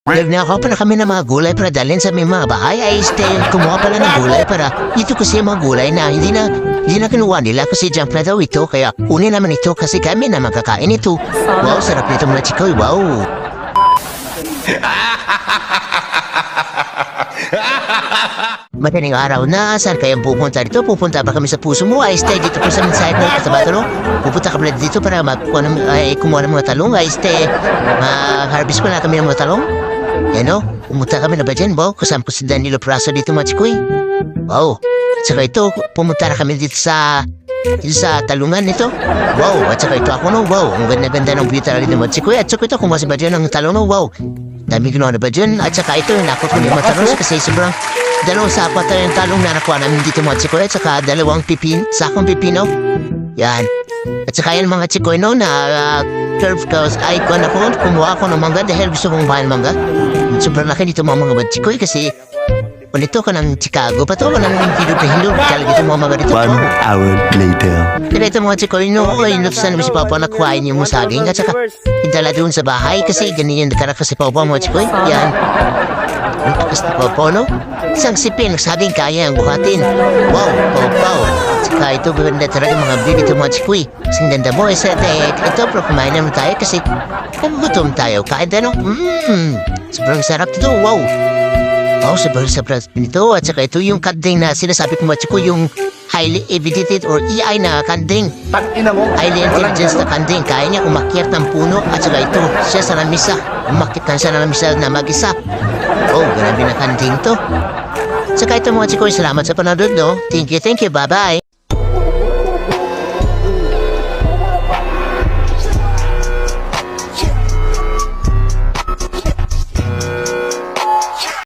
Nagnakaw pala kami ng mga gulay para dalhin sa aming mga bahay. Ay, kumuha pala ng gulay para ito kasi yung mga gulay na hindi na kinuha nila kasi junk na daw ito. Kaya kunin naman ito kasi kami na magkakain ito. Wow, sarap nito mga chikoy. Wow. Madaling araw na, saan kayang pupunta dito? Pupunta ba kami sa puso mo? Ay, dito po sa minsayat ng Cotabato. Pupunta kami dito para kumuha ng mga talong. Ay, mag-harvest pa na kami ng mga talong. Yan o, pumunta kami na ba dyan, wow? Kasama ko si Danilo Praso dito, mga chikoy. Wow. At saka ito, pumunta na kami dito sa talungan nito. Wow. At saka ito ako, no? Wow. Ang ganda-ganda ng view talaga ng mga chikoy. At saka ito, kumuha si ba dyan ng talong, no? Wow. Dami ginawa na ba dyan? At saka ito, nakot ko yung mga talong kasi sobrang dalawang sapat na yung talong na nakuha namin dito mga chikoy. At saka dalawang sakong pipino. Yan. At saka yan mga chikoy, no, na curve cows ay kumuha ako ng mangga dahil gusto kong bahan mangga. Sobrang laki dito mga chikoy kasi nito ka ng Chicago pa to, ka ng hilog talaga ito mga dito. 1 hour later. Kaya ito mga chikoy, no, ay inutusan naman si Papa na kuhain yung musaging at saka idala doon sa bahay kasi ganyan karak si Papa mga chikoy. Yan. Kasi Papa, no? Isang sipin, saging kaya ang buhatin. Wow, Papa. Saka ito ganda talaga mga bili ito mga chikoy. Kasi ganda mo, ito pero kumain naman tayo kasi nagugutom tayo. Kain tayo, no? Sobrang sarap ito, wow. Oh, sobrang sarap nito. At saka ito yung kanding na sinasabi ko mga chikoy, yung highly evidented or EI na kanding. Highly intelligence na kanding. Kaya niya umakyat ng puno at saka ito siya sa lamisa. Umakyat na siya ng lamisa na mag-isa. Oh, grabe na kanding to. Saka ito mga chikoy, salamat sa panonood, no? Thank you, bye-bye.